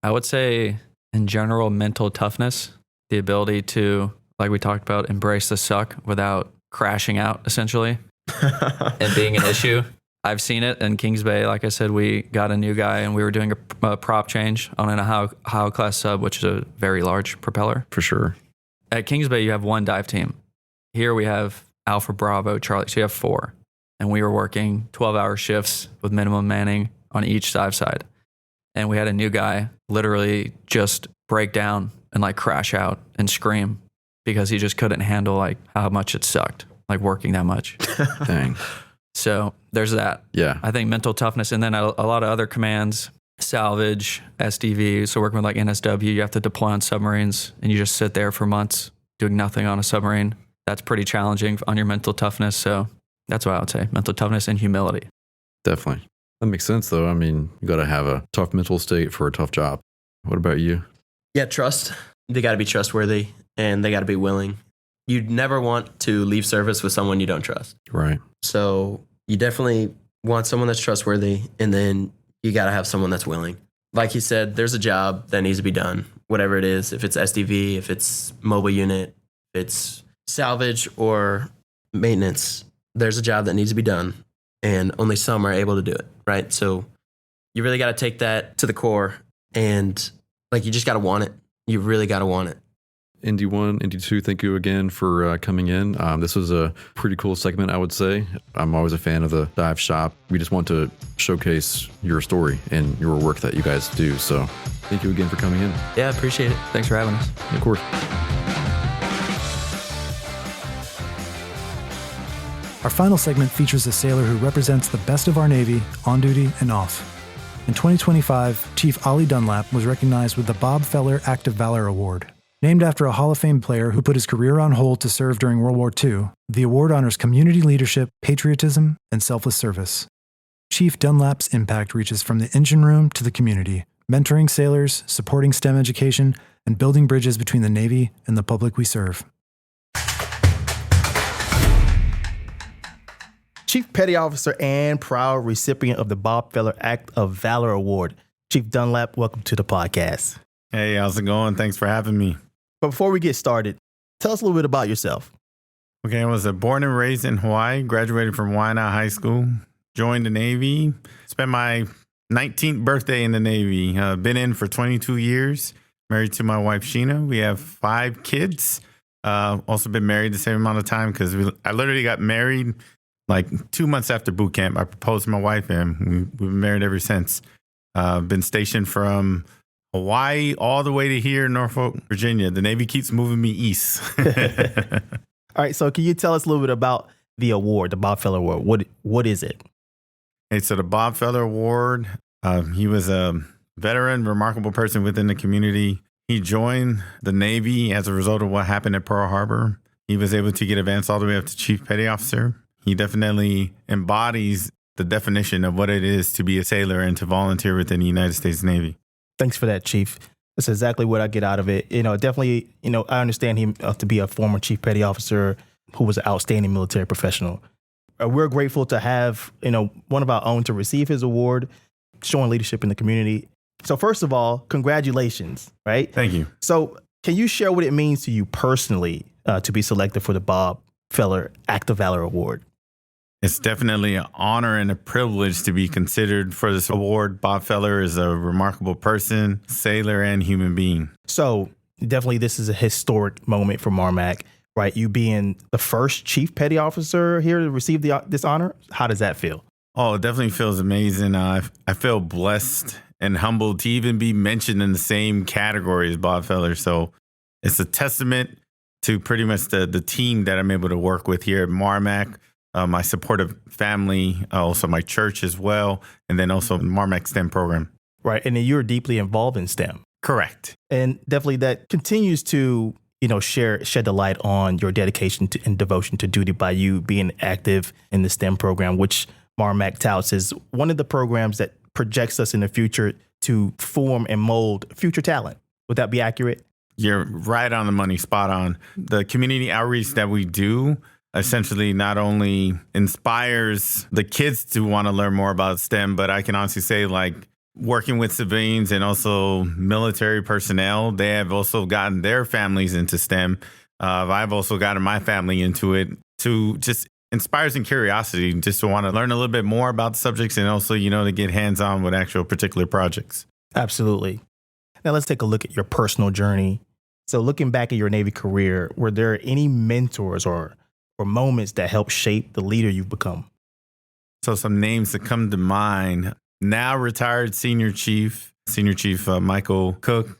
I would say, in general, mental toughness, the ability to, like we talked about, embrace the suck without crashing out, essentially, and being an issue. I've seen it in Kings Bay. Like I said, we got a new guy and we were doing a prop change on an Ohio class sub, which is a very large propeller. For sure. At Kings Bay, you have one dive team. Here we have Alpha, Bravo, Charlie. So you have 4. And we were working 12-hour shifts with minimum manning on each dive side. And we had a new guy literally just break down and crash out and scream because he just couldn't handle how much it sucked, working that much. Dang. So there's that. Yeah. I think mental toughness. And then a lot of other commands, salvage, SDV. So working with NSW, you have to deploy on submarines and you just sit there for months doing nothing on a submarine. That's pretty challenging on your mental toughness. So that's what I would say, mental toughness and humility. Definitely. That makes sense, though. I mean, you got to have a tough mental state for a tough job. What about you? Yeah, trust. They got to be trustworthy and they got to be willing. You'd never want to leave service with someone you don't trust. Right. So you definitely want someone that's trustworthy, and then you got to have someone that's willing. Like he said, there's a job that needs to be done, whatever it is, if it's SDV, if it's mobile unit, if it's salvage or maintenance, there's a job that needs to be done, and only some are able to do it, right? So you really got to take that to the core, and you just got to want it. You really got to want it. Indy 1, Indy 2, thank you again for coming in. This was a pretty cool segment, I would say. I'm always a fan of the dive shop. We just want to showcase your story and your work that you guys do. So thank you again for coming in. Yeah, appreciate it. Thanks for having us. Of course. Our final segment features a sailor who represents the best of our Navy on duty and off. In 2025, Chief Ollie Dunlap was recognized with the Bob Feller Act of Valor Award. Named after a Hall of Fame player who put his career on hold to serve during World War II, the award honors community leadership, patriotism, and selfless service. Chief Dunlap's impact reaches from the engine room to the community, mentoring sailors, supporting STEM education, and building bridges between the Navy and the public we serve. Chief Petty Officer and proud recipient of the Bob Feller Act of Valor Award. Chief Dunlap, welcome to the podcast. Hey, how's it going? Thanks for having me. But before we get started, tell us a little bit about yourself. Okay, I was born and raised in Hawaii, graduated from Waianae High School, joined the Navy, spent my 19th birthday in the Navy. Been in for 22 years, married to my wife, Sheena. We have 5 kids. Also been married the same amount of time because I literally got married like 2 months after boot camp. I proposed to my wife and we've been married ever since. Been stationed from Hawaii all the way to here, Norfolk, Virginia. The Navy keeps moving me east. All right, so can you tell us a little bit about the award, the Bob Feller Award? What is it? Hey, so the Bob Feller Award, he was a veteran, remarkable person within the community. He joined the Navy as a result of what happened at Pearl Harbor. He was able to get advanced all the way up to Chief Petty Officer. He definitely embodies the definition of what it is to be a sailor and to volunteer within the United States Navy. Thanks for that, Chief. That's exactly what I get out of it. Definitely, I understand him to be a former Chief Petty Officer who was an outstanding military professional. We're grateful to have, one of our own to receive his award, showing leadership in the community. So first of all, congratulations, right? Thank you. So can you share what it means to you personally to be selected for the Bob Feller Act of Valor Award? It's definitely an honor and a privilege to be considered for this award. Bob Feller is a remarkable person, sailor, and human being. So definitely this is a historic moment for MARMC, right? You being the first Chief Petty Officer here to receive this honor. How does that feel? Oh, it definitely feels amazing. I feel blessed and humbled to even be mentioned in the same category as Bob Feller. So it's a testament to pretty much the team that I'm able to work with here at MARMC. My supportive family, also my church as well, and then also the MARMC STEM program. Right, and then you're deeply involved in STEM. Correct. And definitely that continues to, shed the light on your dedication and devotion to duty by you being active in the STEM program, which MARMC touts as one of the programs that projects us in the future to form and mold future talent. Would that be accurate? You're right on the money, spot on. The community outreach that we do essentially not only inspires the kids to want to learn more about STEM, but I can honestly say, like, working with civilians and also military personnel, they have also gotten their families into STEM. I've also gotten my family into it to just inspires and curiosity, just to want to learn a little bit more about the subjects and also, to get hands-on with actual particular projects. Absolutely. Now let's take a look at your personal journey. So looking back at your Navy career, were there any mentors or moments that helped shape the leader you've become? So some names that come to mind. Now retired Senior Chief Michael Cook.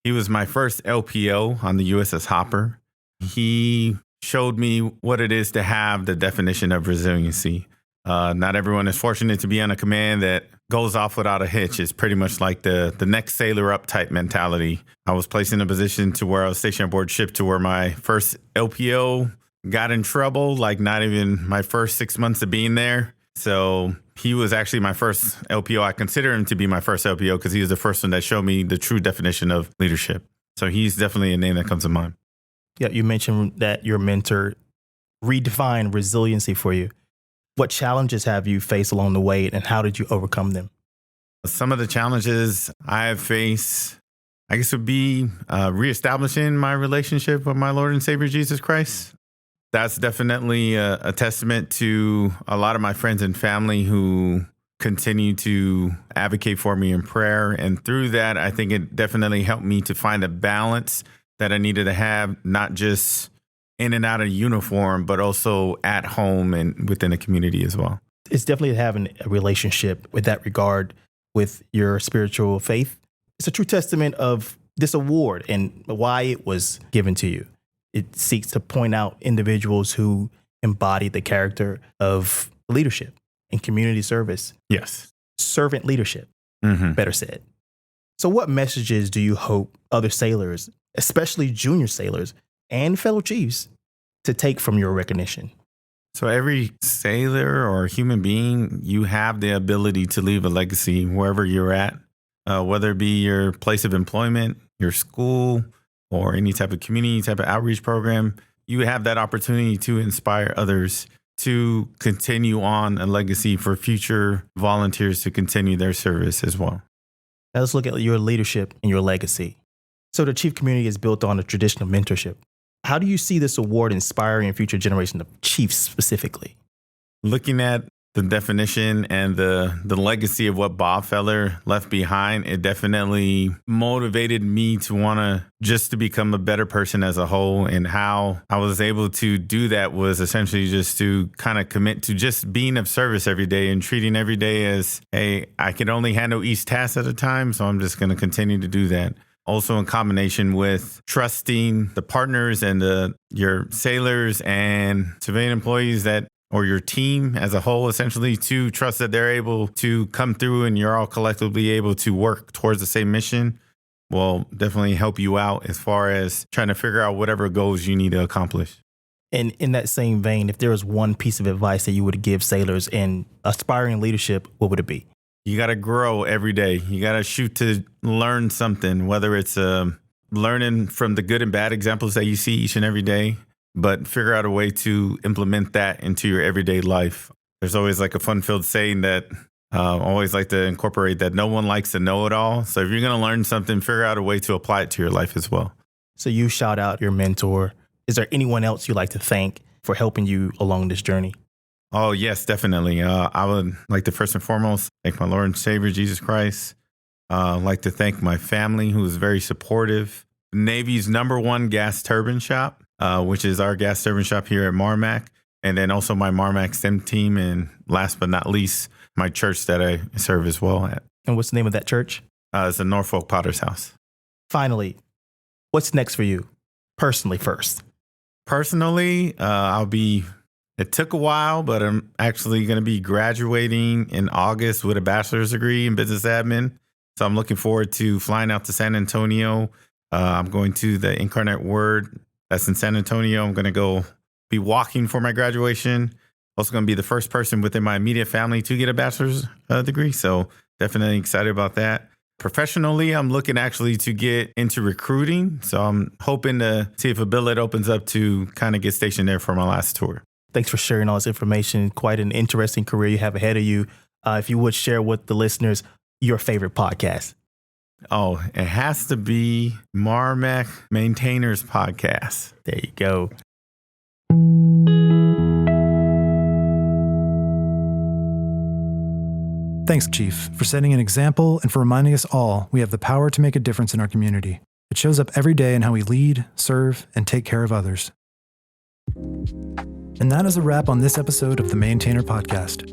He was my first LPO on the USS Hopper. He showed me what it is to have the definition of resiliency. Not everyone is fortunate to be on a command that goes off without a hitch. It's pretty much like the next sailor up type mentality. I was placed in a position to where I was stationed aboard ship to where my first LPO got in trouble, like not even my first 6 months of being there. So he was actually my first LPO. I consider him to be my first LPO because he was the first one that showed me the true definition of leadership. So he's definitely a name that comes to mind. Yeah, you mentioned that your mentor redefined resiliency for you. What challenges have you faced along the way and how did you overcome them? Some of the challenges I have faced, I guess, would be reestablishing my relationship with my Lord and Savior, Jesus Christ. That's definitely a testament to a lot of my friends and family who continue to advocate for me in prayer. And through that, I think it definitely helped me to find a balance that I needed to have, not just in and out of uniform, but also at home and within the community as well. It's definitely having a relationship with that regard with your spiritual faith. It's a true testament of this award and why it was given to you. It seeks to point out individuals who embody the character of leadership and community service. Yes. Servant leadership. better said. So what messages do you hope other sailors, especially junior sailors and fellow chiefs, to take from your recognition? So every sailor or human being, you have the ability to leave a legacy wherever you're at, whether it be your place of employment, your school, or any type of community type of outreach program. You have that opportunity to inspire others to continue on a legacy for future volunteers to continue their service as well. Now let's look at your leadership and your legacy. So the chief community is built on a tradition of mentorship. How do you see this award inspiring future generations of chiefs specifically? Looking at the definition and the legacy of what Bob Feller left behind, it definitely motivated me to want to become a better person as a whole. And how I was able to do that was essentially just to kind of commit to just being of service every day and treating every day as, hey, I can only handle each task at a time, so I'm just going to continue to do that. Also in combination with trusting the partners and your sailors and civilian employees or your team as a whole, essentially, to trust that they're able to come through and you're all collectively able to work towards the same mission will definitely help you out as far as trying to figure out whatever goals you need to accomplish. And in that same vein, if there was one piece of advice that you would give sailors in aspiring leadership, what would it be? You got to grow every day. You got to shoot to learn something, whether it's learning from the good and bad examples that you see each and every day, but figure out a way to implement that into your everyday life. There's always like a fun-filled saying that I always like to incorporate, that no one likes to know it all. So if you're going to learn something, figure out a way to apply it to your life as well. So you shout out your mentor. Is there anyone else you'd like to thank for helping you along this journey? Oh, yes, definitely. I would like to first and foremost thank my Lord and Savior, Jesus Christ. I'd like to thank my family, who is very supportive. Navy's #1 gas turbine shop, which is our gas turbine shop here at MARMC. And then also my MARMC STEM team. And last but not least, my church that I serve as well at. And what's the name of that church? It's the Norfolk Potter's House. Finally, what's next for you, personally first? Personally, it took a while, but I'm actually going to be graduating in August with a bachelor's degree in business admin. So I'm looking forward to flying out to San Antonio. I'm going to the Incarnate Word that's in San Antonio. I'm going to go be walking for my graduation. Also going to be the first person within my immediate family to get a bachelor's degree. So definitely excited about that. Professionally, I'm looking actually to get into recruiting. So I'm hoping to see if a billet opens up to kind of get stationed there for my last tour. Thanks for sharing all this information. Quite an interesting career you have ahead of you. If you would share with the listeners your favorite podcast. Oh, it has to be MARMC Maintainers Podcast. There you go. Thanks, Chief, for setting an example and for reminding us all we have the power to make a difference in our community. It shows up every day in how we lead, serve, and take care of others. And that is a wrap on this episode of the Maintainer Podcast.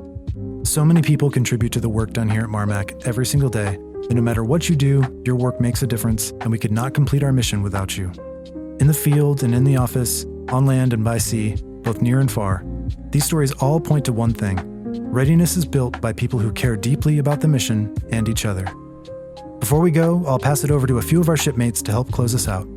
So many people contribute to the work done here at MARMC every single day, and no matter what you do, your work makes a difference, and we could not complete our mission without you. In the field and in the office, on land and by sea, both near and far, these stories all point to one thing. Readiness is built by people who care deeply about the mission and each other. Before we go, I'll pass it over to a few of our shipmates to help close us out.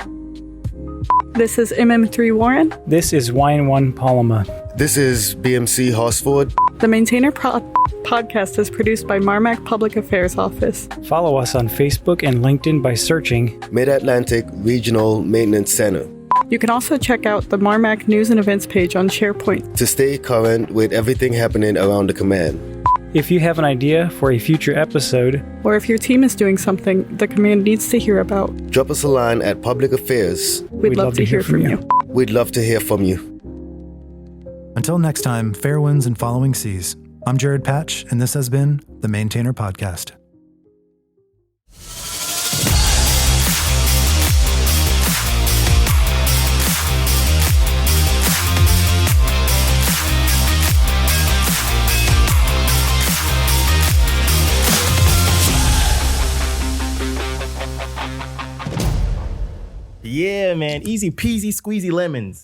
This is MM3 Warren. This is YN1 Paloma. This is BMC Horsford. The Maintainer Podcast is produced by MARMC Public Affairs Office. Follow us on Facebook and LinkedIn by searching Mid-Atlantic Regional Maintenance Center. You can also check out the MARMC News and Events page on SharePoint to stay current with everything happening around the command. If you have an idea for a future episode, or if your team is doing something the command needs to hear about, drop us a line at Public Affairs. We'd love to hear from you. We'd love to hear from you. Until next time, fair winds and following seas. I'm Jared Patch, and this has been the Maintainer Podcast. Yeah, man. Easy peasy, squeezy lemons.